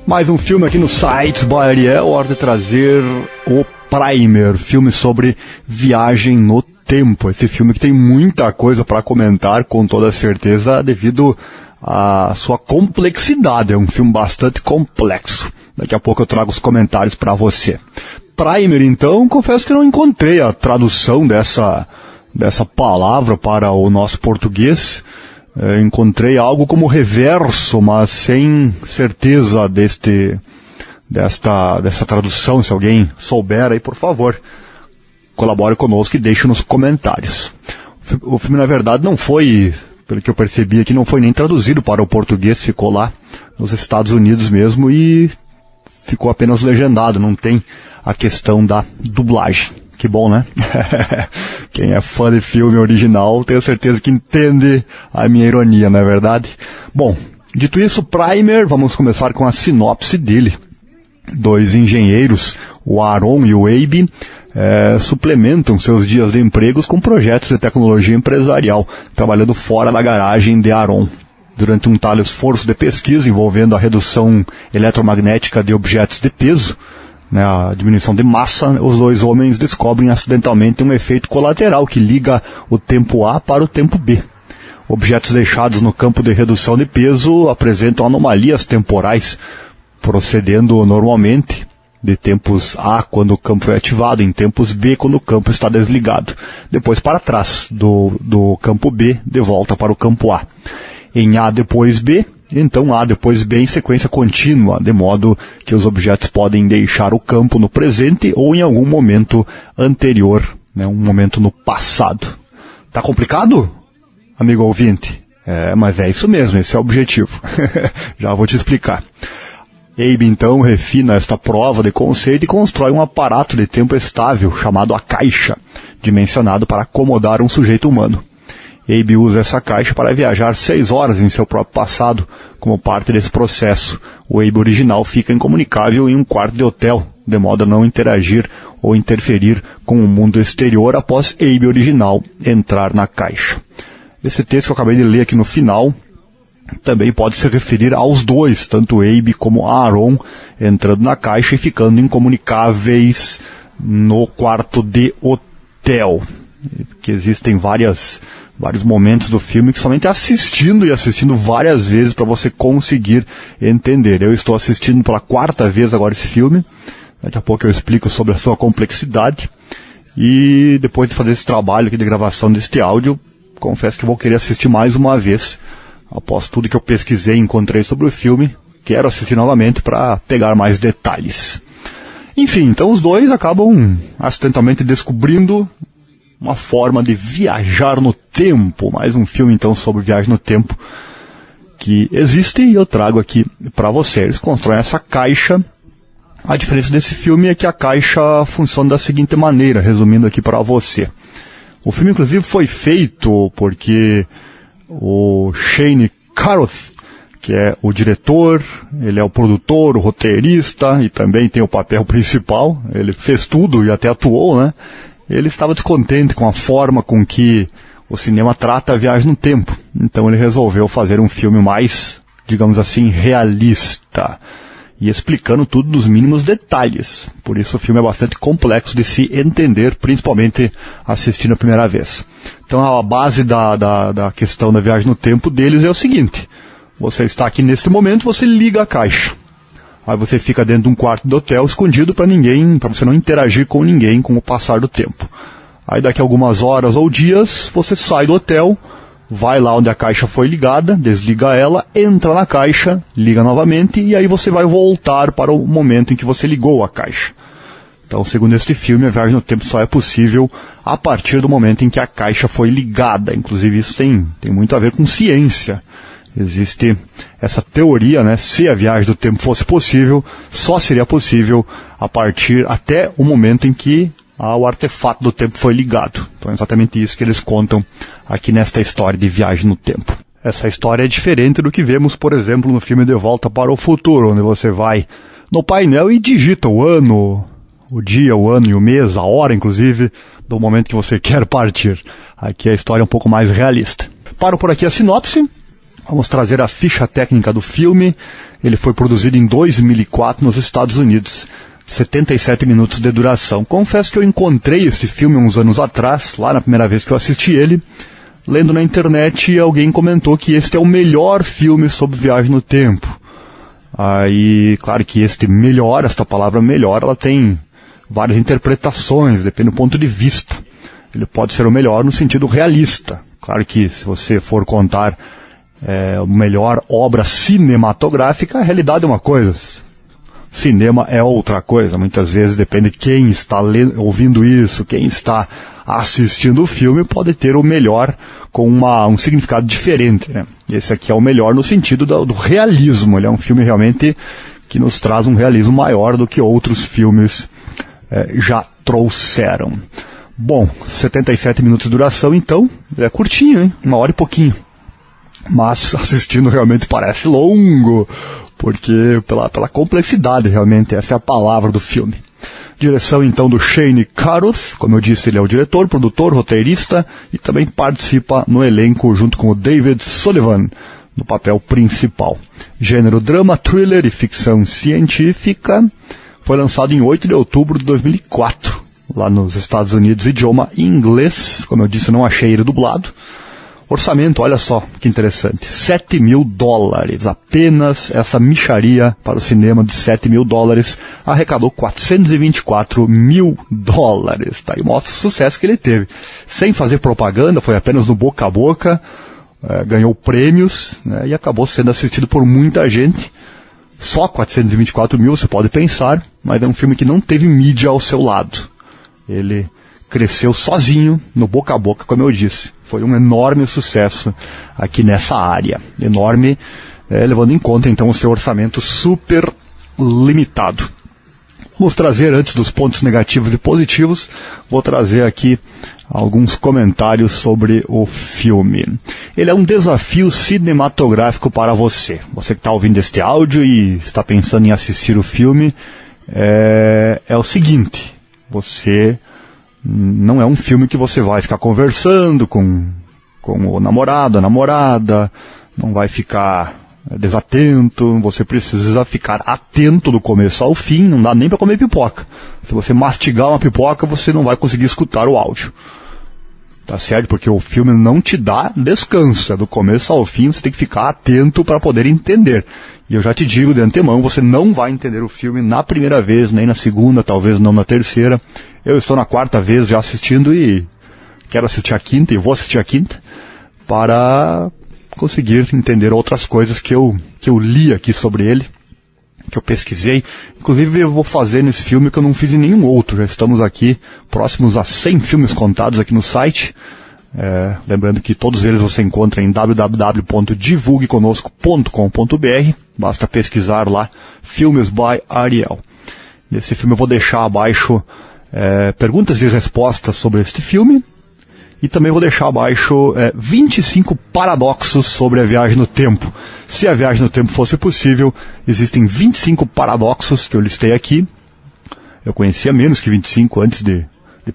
Mais um filme aqui no site by Ariel, hora de trazer o Primer, filme sobre viagem no tempo. Esse filme que tem muita coisa para comentar, com toda certeza, devido à sua complexidade. É um filme bastante complexo. Daqui a pouco eu trago os comentários para você. Primer, então, confesso que não encontrei a tradução dessa palavra para o nosso português. Encontrei algo como reverso, mas sem certeza dessa tradução. Se alguém souber aí, por favor, colabore conosco e deixe nos comentários. O filme, na verdade, não foi, pelo que eu percebi aqui, não foi nem traduzido para o português, ficou lá nos Estados Unidos mesmo e ficou apenas legendado, não tem a questão da dublagem. Que bom, né? Quem é fã de filme original, tenho certeza que entende a minha ironia, não é verdade? Bom, dito isso, Primer, vamos começar com a sinopse dele. Dois engenheiros, o Aaron e o Abe, suplementam seus dias de empregos com projetos de tecnologia empresarial, trabalhando fora da garagem de Aaron. Durante um tal esforço de pesquisa envolvendo a redução eletromagnética de objetos de peso, a diminuição de massa, os dois homens descobrem acidentalmente um efeito colateral que liga o tempo A para o tempo B. Objetos deixados no campo de redução de peso apresentam anomalias temporais, procedendo normalmente de tempos A quando o campo é ativado, em tempos B quando o campo está desligado, depois para trás do campo B, de volta para o campo A. Em A depois B, então A depois B em sequência contínua, de modo que os objetos podem deixar o campo no presente ou em algum momento anterior, um momento no passado. Tá complicado, amigo ouvinte? Mas é isso mesmo, esse é o objetivo. Já vou te explicar. Abe então refina esta prova de conceito e constrói um aparato de tempo estável chamado a caixa, dimensionado para acomodar um sujeito humano. Abe usa essa caixa para viajar 6 horas em seu próprio passado. Como parte desse processo, o Abe original fica incomunicável em um quarto de hotel, de modo a não interagir ou interferir com o mundo exterior após Abe original entrar na caixa. Esse texto que eu acabei de ler aqui no final também pode se referir aos dois, tanto Abe como Aaron, entrando na caixa e ficando incomunicáveis no quarto de hotel. Que existem vários momentos do filme que somente assistindo várias vezes para você conseguir entender. Eu estou assistindo pela 4ª vez agora esse filme. Daqui a pouco eu explico sobre a sua complexidade. E depois de fazer esse trabalho aqui de gravação deste áudio, confesso que vou querer assistir mais uma vez. Após tudo que eu pesquisei e encontrei sobre o filme, quero assistir novamente para pegar mais detalhes. Enfim, então os dois acabam acidentalmente descobrindo uma forma de viajar no tempo. Mais um filme, então, sobre viagem no tempo que existe e eu trago aqui para você. Eles constroem essa caixa. A diferença desse filme é que a caixa funciona da seguinte maneira, resumindo aqui para você. O filme, inclusive, foi feito porque o Shane Carruth, que é o diretor, ele é o produtor, o roteirista e também tem o papel principal. Ele fez tudo e até atuou, né? Ele estava descontente com a forma com que o cinema trata a viagem no tempo. Então ele resolveu fazer um filme mais, digamos assim, realista. E explicando tudo nos mínimos detalhes. Por isso o filme é bastante complexo de se entender, principalmente assistindo a primeira vez. Então a base da questão da viagem no tempo deles é o seguinte. Você está aqui neste momento, você liga a caixa. Aí você fica dentro de um quarto de hotel escondido para você não interagir com ninguém com o passar do tempo. Aí daqui a algumas horas ou dias, você sai do hotel, vai lá onde a caixa foi ligada, desliga ela, entra na caixa, liga novamente e aí você vai voltar para o momento em que você ligou a caixa. Então, segundo este filme, a viagem no tempo só é possível a partir do momento em que a caixa foi ligada. Inclusive isso tem muito a ver com ciência. Existe essa teoria, se a viagem do tempo fosse possível, só seria possível a partir até o momento em que o artefato do tempo foi ligado. Então é exatamente isso que eles contam aqui nesta história de viagem no tempo. Essa história é diferente do que vemos, por exemplo, no filme De Volta para o Futuro, onde você vai no painel e digita o ano, o dia, o ano e o mês, a hora, inclusive, do momento que você quer partir. Aqui a história é um pouco mais realista. Paro por aqui a sinopse. Vamos trazer a ficha técnica do filme. Ele foi produzido em 2004 nos Estados Unidos. 77 minutos de duração. Confesso que eu encontrei esse filme uns anos atrás, lá na primeira vez que eu assisti ele, lendo na internet, alguém comentou que este é o melhor filme sobre viagem no tempo. Aí, claro que esta palavra melhor, ela tem várias interpretações, depende do ponto de vista. Ele pode ser o melhor no sentido realista. Claro que se você for contar a melhor obra cinematográfica, a realidade é uma coisa. Cinema é outra coisa. Muitas vezes depende de quem está ouvindo isso, quem está assistindo o filme, pode ter o melhor com um significado diferente, né? Esse aqui é o melhor no sentido do realismo. Ele é um filme realmente que nos traz um realismo maior do que outros filmes já trouxeram. Bom, 77 minutos de duração, então, é curtinho, hein? 1 hora e pouquinho. Mas assistindo realmente parece longo, porque pela complexidade, realmente, essa é a palavra do filme. Direção, então, do Shane Carruth. Como eu disse, ele é o diretor, produtor, roteirista e também participa no elenco junto com o David Sullivan, no papel principal. Gênero drama, thriller e ficção científica. Foi lançado em 8 de outubro de 2004, lá nos Estados Unidos, idioma inglês. Como eu disse, não achei ele dublado. Orçamento, olha só que interessante, $7 mil. Apenas essa mixaria para o cinema de $7 mil arrecadou $424 mil. Tá? E mostra o sucesso que ele teve. Sem fazer propaganda, foi apenas no boca a boca, ganhou prêmios, né, e acabou sendo assistido por muita gente. Só 424 mil, você pode pensar, mas é um filme que não teve mídia ao seu lado. Ele cresceu sozinho, no boca a boca, como eu disse. Foi um enorme sucesso aqui nessa área. Enorme, levando em conta, então, o seu orçamento super limitado. Vamos trazer, antes dos pontos negativos e positivos, vou trazer aqui alguns comentários sobre o filme. Ele é um desafio cinematográfico para você. Você que está ouvindo este áudio e está pensando em assistir o filme, é o seguinte: você não é um filme que você vai ficar conversando com o namorado, a namorada, não vai ficar desatento, você precisa ficar atento do começo ao fim, não dá nem para comer pipoca. Se você mastigar uma pipoca, você não vai conseguir escutar o áudio. Tá certo? Porque o filme não te dá descanso, é do começo ao fim, você tem que ficar atento para poder entender. E eu já te digo de antemão, você não vai entender o filme na primeira vez, nem na segunda, talvez não na terceira. Eu estou na 4ª vez já assistindo e quero assistir a 5ª e vou assistir a 5ª para conseguir entender outras coisas que eu li aqui sobre ele, que eu pesquisei. Inclusive eu vou fazer nesse filme que eu não fiz em nenhum outro. Já estamos aqui próximos a 100 filmes contados aqui no site. Lembrando que todos eles você encontra em www.divulgueconosco.com.br. Basta pesquisar lá Filmes by Ariel. Nesse filme eu vou deixar abaixo perguntas e respostas sobre este filme. E também vou deixar abaixo 25 paradoxos sobre a viagem no tempo. Se a viagem no tempo fosse possível, existem 25 paradoxos que eu listei aqui. Eu conhecia menos que 25 antes de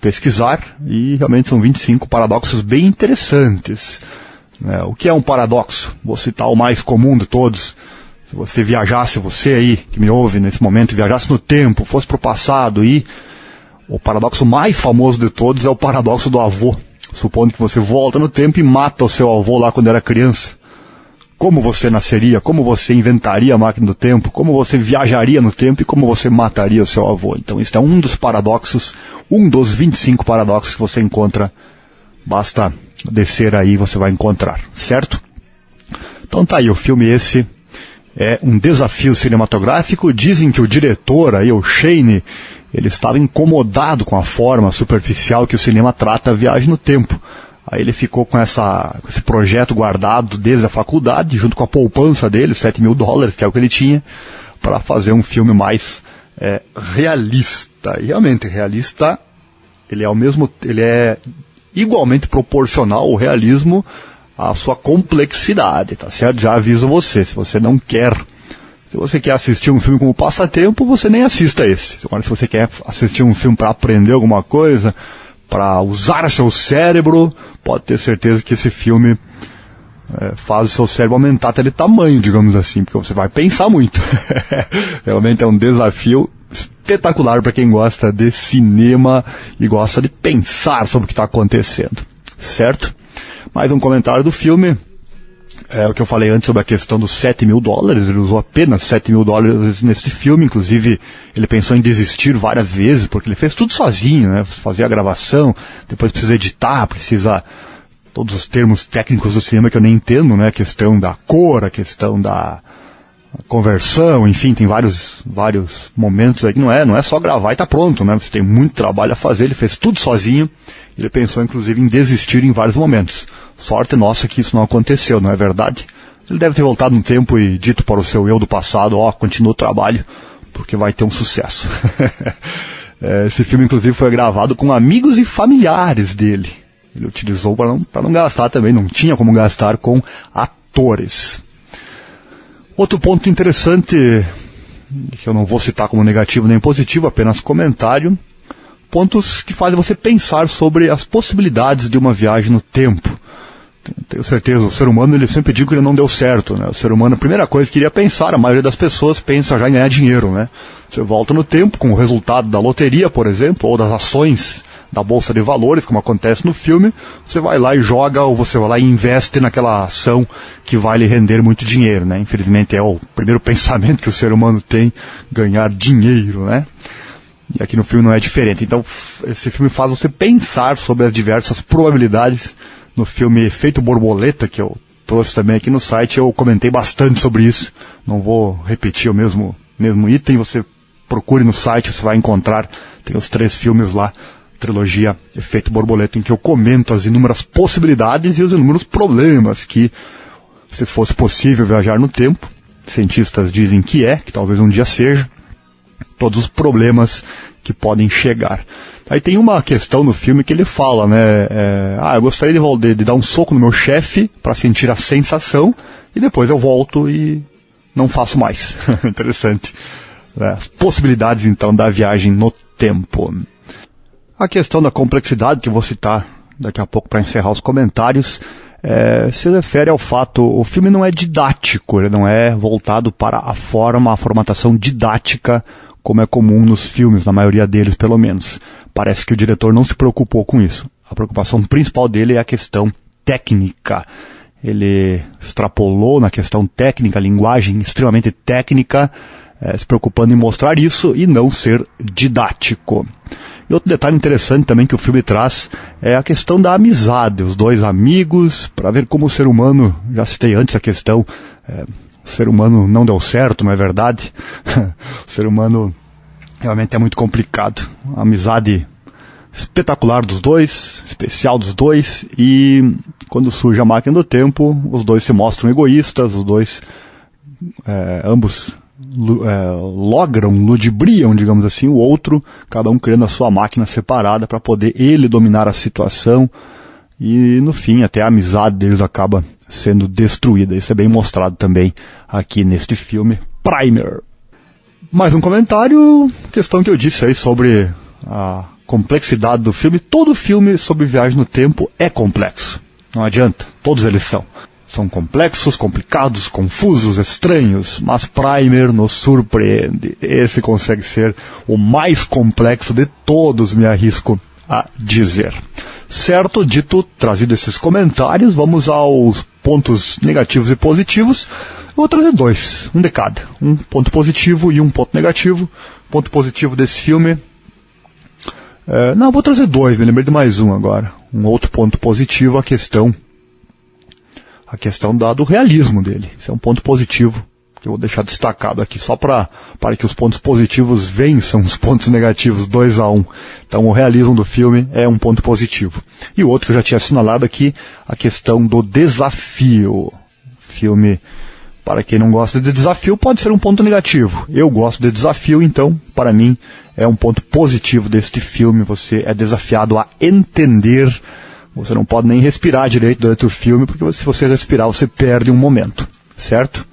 pesquisar, e realmente são 25 paradoxos bem interessantes. O que é um paradoxo? Vou citar o mais comum de todos. Se você viajasse, você aí que me ouve nesse momento, viajasse no tempo, fosse para o passado, e o paradoxo mais famoso de todos é o paradoxo do avô. Supondo que você volta no tempo e mata o seu avô lá quando era criança. Como você nasceria? Como você inventaria a máquina do tempo? Como você viajaria no tempo e como você mataria o seu avô? Então isso é um dos paradoxos, um dos 25 paradoxos que você encontra. Basta descer aí e você vai encontrar, certo? Então tá aí, o filme esse é um desafio cinematográfico. Dizem que o diretor aí, o Shane, ele estava incomodado com a forma superficial que o cinema trata a viagem no tempo. Aí ele ficou com esse projeto guardado desde a faculdade, junto com a poupança dele, $7 mil, que é o que ele tinha, para fazer um filme mais realista. E realmente, realista, ele é igualmente proporcional ao realismo à sua complexidade, tá certo? Já aviso você, se você quer assistir um filme como passatempo, você nem assista esse. Agora, se você quer assistir um filme para aprender alguma coisa, para usar seu cérebro, pode ter certeza que esse filme faz o seu cérebro aumentar até de tamanho, digamos assim, porque você vai pensar muito. Realmente é um desafio espetacular para quem gosta de cinema e gosta de pensar sobre o que está acontecendo, certo? Mais um comentário do filme. O que eu falei antes sobre a questão dos $7.000, ele usou apenas $7.000 nesse filme, inclusive ele pensou em desistir várias vezes, porque ele fez tudo sozinho, né? Fazia a gravação, depois precisa editar, precisa todos os termos técnicos do cinema que eu nem entendo, né? A questão da cor, a questão da conversão, enfim, tem vários momentos aí que não é só gravar e tá pronto, né? Você tem muito trabalho a fazer, ele fez tudo sozinho, ele pensou inclusive em desistir em vários momentos. Sorte nossa que isso não aconteceu, não é verdade? Ele deve ter voltado no tempo e dito para o seu eu do passado, continua o trabalho, porque vai ter um sucesso. Esse filme inclusive foi gravado com amigos e familiares dele. Ele utilizou para não gastar também, não tinha como gastar com atores. Outro ponto interessante, que eu não vou citar como negativo nem positivo, apenas comentário, pontos que fazem você pensar sobre as possibilidades de uma viagem no tempo. Tenho certeza, o ser humano, ele sempre diz que ele não deu certo, né? O ser humano, a primeira coisa que iria pensar, a maioria das pessoas pensa já em ganhar dinheiro, né? Você volta no tempo com o resultado da loteria, por exemplo, ou das ações da Bolsa de Valores, como acontece no filme, você vai lá e joga, ou você vai lá e investe naquela ação que vai lhe render muito dinheiro, né? Infelizmente é o primeiro pensamento que o ser humano tem, ganhar dinheiro, né? E aqui no filme não é diferente. Então, esse filme faz você pensar sobre as diversas probabilidades. No filme Efeito Borboleta, que eu trouxe também aqui no site, eu comentei bastante sobre isso. Não vou repetir o mesmo item, você procure no site, você vai encontrar, tem os 3 filmes lá, trilogia Efeito Borboleta, em que eu comento as inúmeras possibilidades e os inúmeros problemas que, se fosse possível viajar no tempo, cientistas dizem que talvez um dia seja, todos os problemas que podem chegar. Aí tem uma questão no filme que ele fala, né? Eu gostaria de dar um soco no meu chefe para sentir a sensação e depois eu volto e não faço mais. Interessante. As possibilidades, então, da viagem no tempo. A questão da complexidade, que eu vou citar daqui a pouco para encerrar os comentários, se refere ao fato, o filme não é didático, ele não é voltado para a formatação didática, como é comum nos filmes, na maioria deles pelo menos. Parece que o diretor não se preocupou com isso. A preocupação principal dele é a questão técnica. Ele extrapolou na questão técnica, linguagem extremamente técnica, se preocupando em mostrar isso e não ser didático. E outro detalhe interessante também que o filme traz é a questão da amizade, os dois amigos, para ver como o ser humano, já citei antes a questão, o ser humano não deu certo, não é verdade? O ser humano realmente é muito complicado. A amizade espetacular dos dois, especial dos dois, e quando surge a máquina do tempo, os dois se mostram egoístas, os dois, ambos ludibriam, digamos assim, o outro, cada um criando a sua máquina separada para poder ele dominar a situação, e no fim até a amizade deles acaba sendo destruída. Isso é bem mostrado também aqui neste filme Primer. Mais um comentário, questão que eu disse aí sobre a complexidade do filme. Todo filme sobre viagem no tempo é complexo, não adianta, todos eles são complexos, complicados, confusos, estranhos, mas Primer nos surpreende. Esse consegue ser o mais complexo de todos, me arrisco a dizer. Certo, trazido esses comentários, vamos aos pontos negativos e positivos. Eu vou trazer 2, um de cada. Um ponto positivo e um ponto negativo. Ponto positivo desse filme... vou trazer 2, me lembrei de mais um agora. Um outro ponto positivo, a questão do realismo dele. Isso é um ponto positivo que eu vou deixar destacado aqui, só para que os pontos positivos vençam os pontos negativos, 2-1. Então o realismo do filme é um ponto positivo. E o outro que eu já tinha assinalado aqui, a questão do desafio. Filme, para quem não gosta de desafio, pode ser um ponto negativo. Eu gosto de desafio, então, para mim, é um ponto positivo deste filme. Você é desafiado a entender. Você não pode nem respirar direito durante o filme, porque se você respirar, você perde um momento, certo?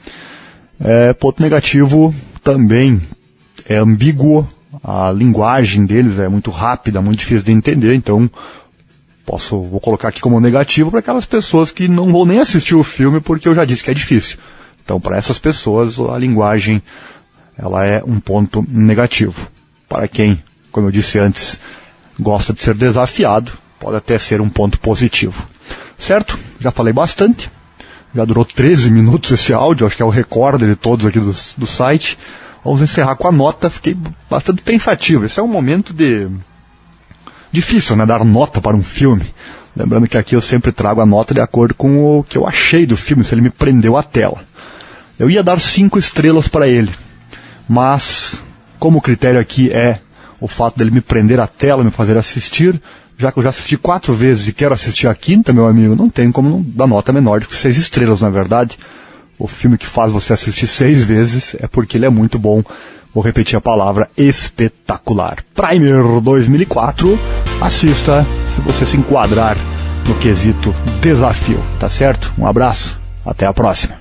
Ponto negativo também é ambíguo, a linguagem deles é muito rápida, muito difícil de entender, então Vou colocar aqui como negativo para aquelas pessoas que não vão nem assistir o filme porque eu já disse que é difícil. Então, para essas pessoas, a linguagem ela é um ponto negativo. Para quem, como eu disse antes, gosta de ser desafiado, pode até ser um ponto positivo. Certo? Já falei bastante. Já durou 13 minutos esse áudio, acho que é o recorde de todos aqui do site. Vamos encerrar com a nota, fiquei bastante pensativo. Esse é um momento difícil, né? Dar nota para um filme. Lembrando que aqui eu sempre trago a nota de acordo com o que eu achei do filme, se ele me prendeu à tela. Eu ia dar 5 estrelas para ele, mas como o critério aqui é o fato dele me prender à tela, me fazer assistir, já que eu já assisti 4 vezes e quero assistir a quinta, meu amigo, não tem como não dar nota menor do que 6 estrelas, na verdade. O filme que faz você assistir 6 vezes é porque ele é muito bom. Vou repetir a palavra: espetacular. Primer 2004, assista se você se enquadrar no quesito desafio, tá certo? Um abraço, até a próxima.